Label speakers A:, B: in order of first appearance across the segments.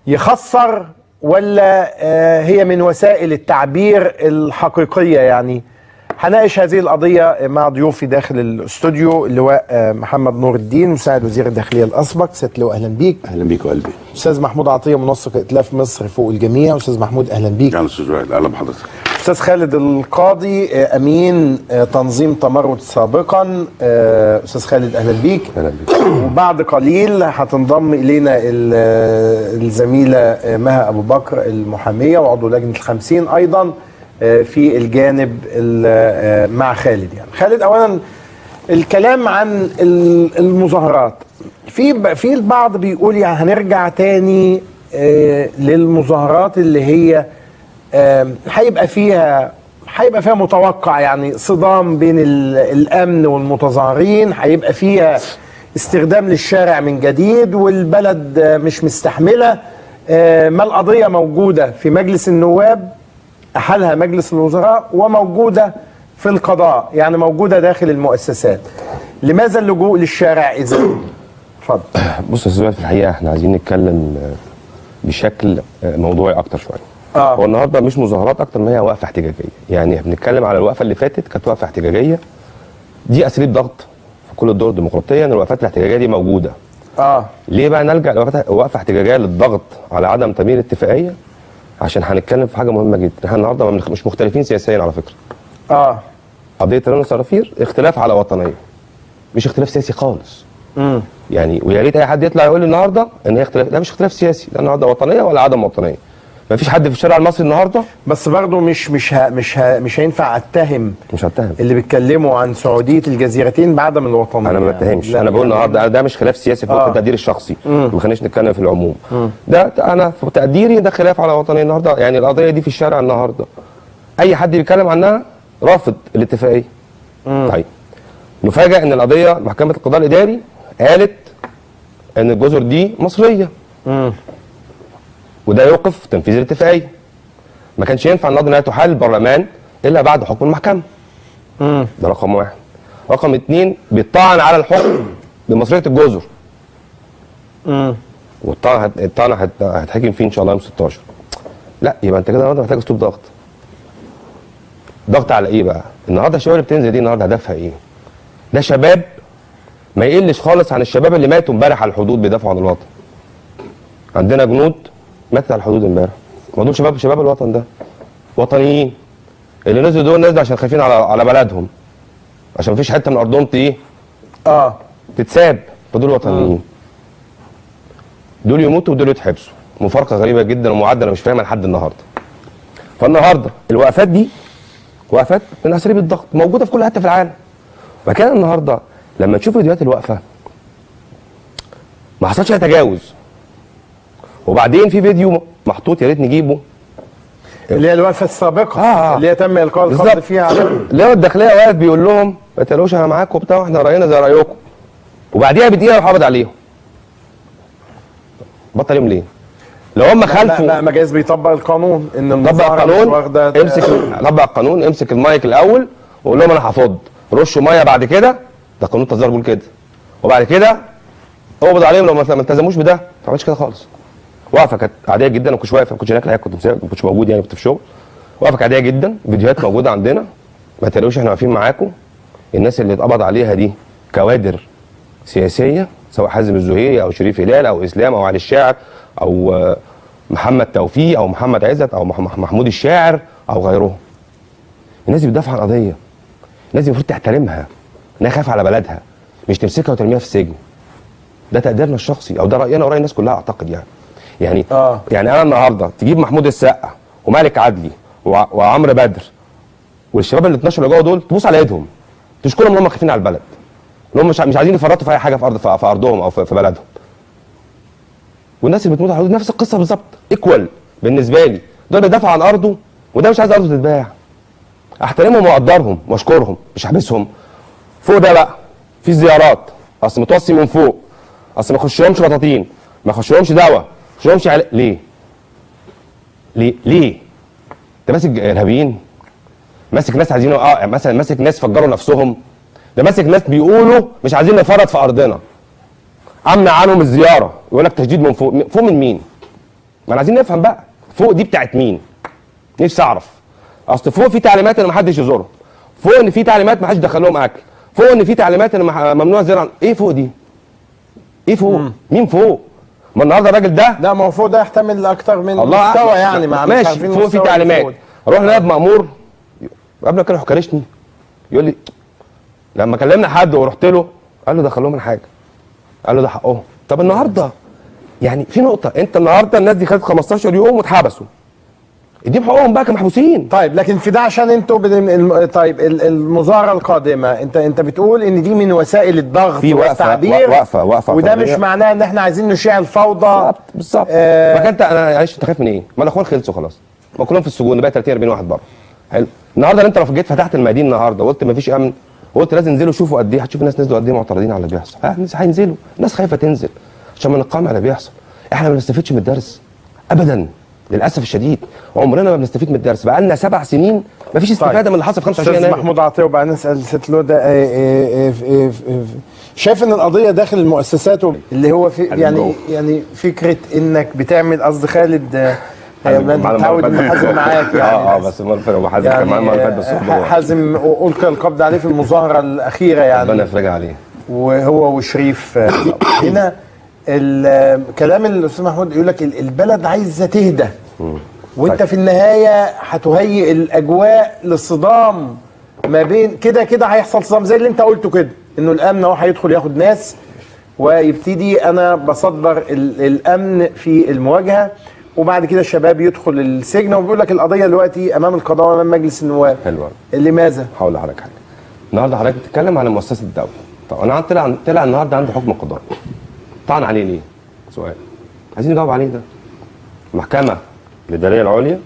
A: يخسر ولا هي من وسائل التعبير الحقيقية؟ يعني هناقش هذه القضية مع ضيوفي داخل الاستوديو، اللواء محمد نور الدين مساعد وزير الداخلية الأسبق. سيادة اللواء أهلا بيك.
B: أهلا بيك وقلبي.
A: أستاذ محمود عطية منسق ائتلاف مصر فوق الجميع. أستاذ محمود أهلا بيك.
B: أهلا أستاذ وائل، أهلا بحضرتك.
A: أستاذ خالد القاضي أمين تنظيم تمرد سابقا. أستاذ خالد أهلا بيك.
B: أهلا بيك.
A: وبعد قليل هتنضم إلينا الزميلة مها أبو بكر المحامية وعضو لجنة ال50 أيضا في الجانب مع خالد. يعني خالد، أولا الكلام عن المظاهرات، في البعض بيقول يعني هنرجع تاني للمظاهرات اللي هي هيبقى فيها متوقع يعني صدام بين الأمن والمتظاهرين، هيبقى فيها استخدام للشارع من جديد والبلد مش مستحملة. ما القضية موجودة في مجلس النواب أحلها مجلس الوزراء وموجودة في القضاء، يعني موجودة داخل المؤسسات. لماذا اللجوء للشارع إذا؟ اتفضل.
C: بص يا استاذ، في الحقيقة احنا عايزين نتكلم بشكل موضوعي أكتر شوية. هو النهارده مش مظاهرات أكتر ما هي وقفة احتجاجية. يعني بنتكلم على الوقفة اللي فاتت كانت وقفة احتجاجية، دي أساليب ضغط في كل الدول الديمقراطية إن الوقفات الاحتجاجية دي موجودة. ليه بقى نلجأ لوقفة احتجاجية للضغط على عدم تمرير الاتفاقية؟ عشان هنتكلم في حاجة مهمة جدا. احنا النهارده مش مختلفين سياسيا على فكرة. قضية رنا الصرافير اختلاف على وطنية، مش اختلاف سياسي خالص. يعني ويا ريت اي حد يطلع يقول لي النهارده ان هي اختلاف، لا مش اختلاف سياسي، لا النهارده وطنية ولا عدم وطنية. ما فيش حد في الشارع المصري النهارده.
A: بس برضه مش هينفع اتهم
C: مش هتهم
A: اللي بيتكلموا عن سعوديه الجزيرتين بعدم الوطنيه.
C: انا ما بتهمش، انا بقول النهارده ده مش خلاف سياسي فوق التقدير الشخصي، ما خليناش نتكلم في العموم. ده انا في تقديري ده خلاف على وطنيه النهارده. يعني القضيه دي في الشارع النهارده اي حد بيتكلم عنها رافض الاتفاقيه. طيب نفاجئ ان القضيه محكمه القضاء الاداري قالت ان الجزر دي مصريه. وده يوقف تنفيذ الاتفاقيه. ما كانش ينفع النهارده انها تحال البرلمان الا بعد حكم المحكمه. ده رقم واحد. رقم اتنين، بيطعن على الحكم بمصريه الجزر. والطعن هتحكم فيه ان شاء الله يوم 16. لا يبقى انت كده النهارده محتاج اسلوب ضغط. ضغط على ايه بقى؟ النهارده الشباب اللي بتنزل دي النهارده هدفها ايه؟ ده شباب ما يقلش خالص عن الشباب اللي ماتوا امبارح على الحدود بيدافعوا عن الوطن. عندنا جنود ماتت على الحدود امبارح. ما دول شباب الوطن، ده وطنيين. اللي نزلوا دول نزلوا عشان خايفين على بلدهم، عشان مفيش حته من ارضهم تتساب. فدول وطنيين. دول يموتوا ودول يتحبسوا. مفارقه غريبه جدا ومعدله مش فاهمها لحد النهارده. فالنهارده الوقفات دي وقفات من اساليب الضغط موجوده في كل حته في العالم. وكان النهارده لما تشوف فيديوهات الوقفه ما حصلش تجاوز. وبعدين في فيديو محطوط يا ريت نجيبه،
A: اللي هي الوقفه السابقه اللي هي تم القاء القبض فيها عليهم.
C: اللي هو الداخليه واقف بيقول لهم ما تقلقوش انا معاكم وبتاع واحنا راينا زي رايكم. وبعديها بدقيقه راح قبض عليهم. بطل يوم ليه؟ لو هم خالفوا
A: لا مجاز بيطبق القانون، ان
C: طبق القانون طبق القانون، امسك المايك الاول وقول لهم انا هفض، رشوا ميه بعد كده، ده قانون التظاهر بيقول كده. وبعد كده اقبض عليهم لو ما التزموش بده. ما عملتش كده خالص. وقفه كانت عاديه جدا، ما كنتش واقف، ما كنتش هناك الحقيقه، ما كنتش موجود يعني، كنت في شغل. وقفه كانت عاديه جدا، فيديوهات موجوده عندنا. ما تقلقوش احنا واقفين معاكم. الناس اللي اتقبض عليها دي كوادر سياسيه، سواء حازم الزهيري او شريف هلال او اسلام او علي الشاعر او محمد توفيق او محمد عزت او محمود الشاعر او غيرهم. الناس دي بتدافع عن قضيه، الناس دي المفروض تحترمها، انها خايفه على بلدها، مش تمسكها وترميها في السجن. ده تقديرنا الشخصي او ده راينا وراي الناس كلها اعتقد يعني يعني انا النهارده تجيب محمود السقا ومالك عدلي وعمرو بدر والشباب اللي 12 اللي جوه دول، تبص على ايدهم تشكرهم ان هم خايفين على البلد، ان هم مش عايزين يفرطوا في اي حاجه في ارضهم او في بلدهم. والناس اللي بتموت على الحدود نفس القصه بالظبط، ايكوال بالنسبه لي. دول بيدافعوا عن ارضه وده مش عايز ارضه تتباع. احترمهم واقدرهم واشكرهم، مش احبسهم. فوق ده بقى في زيارات، اصل متوصي من فوق، اصل ما يخشهمش بطاطين، ما يخشهمش دواء، ما يخشهمش ليه؟ انت ماسك ارهابيين؟ ماسك ناس عايزين مثلا ماسك ناس فجروا نفسهم؟ ده ماسك ناس بيقولوا مش عايزين نفرط في ارضنا. امنع عنهم الزياره، يقول لك تشديد من فوق. فوق من مين؟ ما عايزين نفهم بقى فوق دي بتاعت مين؟ نفسي اعرف. اصل فوق في تعليمات ان ما حدش يزورهم، فوق ان في تعليمات ما حدش يدخل لهم اكل، فوق ان في تعليمات ان ممنوع الزراعه. ايه فوق دي؟ ايه فوق؟ مين فوق؟ ما النهارده الراجل ده
A: لا ما هو فوق ده يحتمل اكتر من
C: الله
A: مستوى
C: أعلم.
A: يعني مع مش
C: ماشي
A: عارفين
C: فوق في
A: مستوى
C: تعليمات.
A: فوق.
C: اروح نائب مامور قبل كده حكرشني يقول لي لما كلمنا حد ورحت له قال له دخل لهم الحاجه، قال له ده حقهم. طب النهارده يعني في نقطه، انت النهارده الناس دي خدت 15 يوم واتحبسوا، اديهم حقوقهم بقى كمحبوسين.
A: طيب لكن في ده عشان انتوا طيب المظاهره القادمه انت بتقول ان دي من وسائل الضغط
C: في
A: والتعبير
C: وقفه
A: وده مش معناه ان احنا عايزين نشيع الفوضى.
C: بالظبط. ما كان انا معلش انت خايف من ايه؟ ما الاخوان خلصوا خلاص، ما كلهم في السجون، بقى 30 40 واحد بره. حلو. النهارده انت لو جيت فتحت الميادين النهارده وقلت ما فيش امن وقلت لازم ينزلوا شوفوا قد ايه، هتشوف الناس نزلوا قد ايه معترضين على اللي بيحصل. هينزلوا، الناس خايفه تنزل عشان ما نقام على اللي بيحصل. احنا ما بنستفيدش من الدرس ابدا للاسف الشديد، عمرنا ما بنستفيد من الدرس، بقى لنا 7 سنين ما فيش استفاده من اللي حصل في 25
A: استاذ
C: يناير.
A: محمود عطيه وبعدين نسال ست لوده شايف ان القضيه داخل المؤسسات اللي هو في يعني فكره انك بتعمل قصد خالد متعود ان حازم معاك يعني
C: بس المره اللي فاتت حازم كان معايا المره اللي فاتت، بس
A: حازم ألقى القبض عليه في المظاهره الاخيره يعني
C: ربنا يفرجها عليه
A: وهو وشريف. هنا الكلام اللي الاستاذ محمود يقول لك البلد عايزه تهدى وانت في النهايه هتهيئ الاجواء للصدام ما بين كده هيحصل صدام زي اللي انت قلته كده، انه الامن اهو هيدخل ياخد ناس ويبتدي انا بصدر الامن في المواجهه وبعد كده الشباب يدخل السجن وبيقول لك القضيه دلوقتي امام القضاء وامام مجلس النواب.
C: حلوه.
A: لماذا؟
C: هقول لحضرتك حاجه. النهارده حضرتك بتتكلم على مؤسسه الدوله. طب انا طلع النهارده عنده حكم قضائي. طعن عليه ليه؟ سؤال. عايزين نجاوب عليه ده. المحكمه الاداريه العليا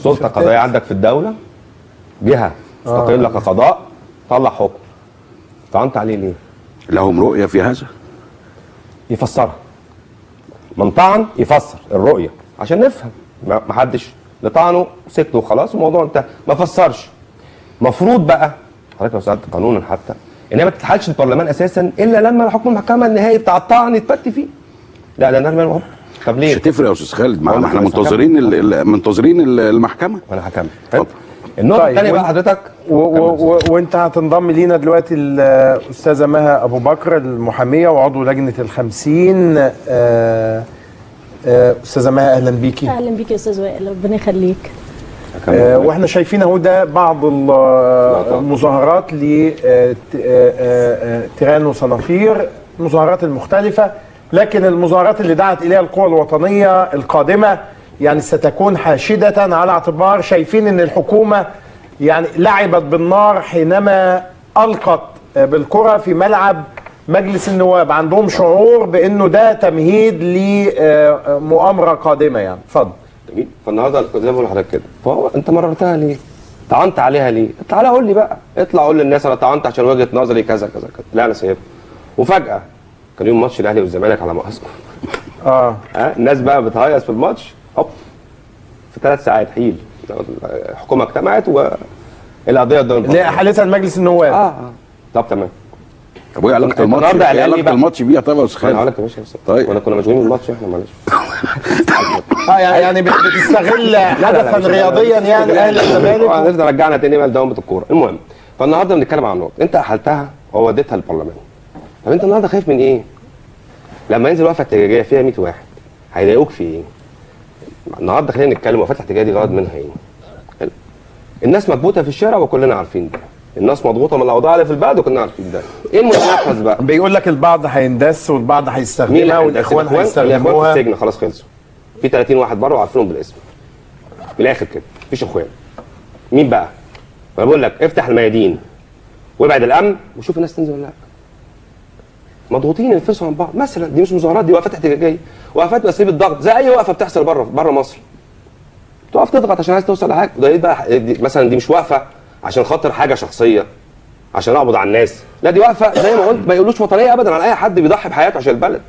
C: سلطه قضائيه عندك في الدوله، جهه مستقله كقضاء، طلع حكم. طعنت عليه ليه؟
B: لهم رؤيه في هذا؟
C: يفسرها. من طعن يفسر الرؤيه عشان نفهم. ما حدش اللي طعنه سكته وخلاص الموضوع انتهى، ما فسرش. مفروض بقى حضرتك لو سالت قانونا حتى انها ما تتحالش البرلمان اساسا الا لما حكم المحكمه النهائي بتاع الطعن يتبت فيه. لا ده نرمي. طب ليه؟
B: مش هتفرق يا استاذ خالد، ما احنا منتظرين المحكمه.
C: وانا هكمل. النقطه الثانيه بقى حضرتك
A: وانت هتنضم لينا دلوقتي الاستاذه مها ابو بكر المحاميه وعضو لجنه ال50. استاذه مها اهلا بيكي.
D: اهلا بيكي يا استاذ وائل، ربنا يخليك.
A: واحنا شايفين اهو ده بعض المظاهرات لتيران وصنافير، المظاهرات المختلفه، لكن المظاهرات اللي دعت اليها القوى الوطنيه القادمه يعني ستكون حاشده على اعتبار شايفين ان الحكومه يعني لعبت بالنار حينما القت بالكره في ملعب مجلس النواب، عندهم شعور بانه ده تمهيد لمؤامره قادمه يعني. اتفضل.
C: جميل. فالنهارده زي ما بقول لحضرتك كده، فهو انت مررتها ليه؟ طعنت عليها ليه؟ تعالى قول لي بقى، اطلع قول للناس انا طعنت عشان وجهه نظري كذا كذا كذا. لا انا سايبها. وفجاه كان يوم ماتش الاهلي والزمالك على ما اذكر. الناس بقى بتهيص في الماتش، هوب في 3 ساعات حيل الحكومه اجتمعت والقضيه قدام
A: اللي حالتها لمجلس النواب.
C: طب تمام.
B: طب وايه علاقه الماتش؟
C: ايه علاقه
B: الماتش بيها طبعا يا استاذ خالد؟
C: هقول لك يا باشا.
B: طيب
C: كنا مشغولين بالماتش احنا معلش.
A: يعني بتستغل حدثا رياضيا يعني اهلي الزمالك
C: هنفضل رجعنا تاني بقى لدوامه الكوره. المهم فالنهارده بنتكلم عن نقطه، انت احلتها ووديتها للبرلمان. طب انت النهارده خايف من ايه؟ لما ينزل وقفه احتجاجيه فيها 100 واحد هيضايقوك في ايه؟ النهارده خلينا نتكلم وقفات الاحتجاجيه دي غرض منها ايه؟ الناس مكبوته في الشارع وكلنا عارفين ده. الناس مضغوطه من الاوضاع اللي في البلد وكلنا عارفين ده. ايه المتنفذ بقى؟
A: بيقول لك البعض هيندس والبعض هيستخدمها والاخوان
C: هيستخدموها. الاخوان في السجن خلاص خلصوا. في 30 واحد بره وعارفينهم بالاسم. من الاخر كده مفيش اخوان. مين بقى؟ انا بقول لك افتح الميادين وابعد الامن وشوف الناس تنزل ولا لا. مضغوطين ينفسوا عن بعض مثلا. دي مش مظاهرات، دي وقفات احتجاجيه، وقفات مسيب الضغط زي اي وقفه بتحصل بره مصر. تقف تضغط عشان عايز توصل لحاجه. وده بقى مثلا دي مش وقفه عشان خاطر حاجه شخصيه عشان اقبض على الناس، لا دي واقفه زي ما قلت ما يقولوش وطنيه ابدا على اي حد بيضحي بحياته عشان البلد.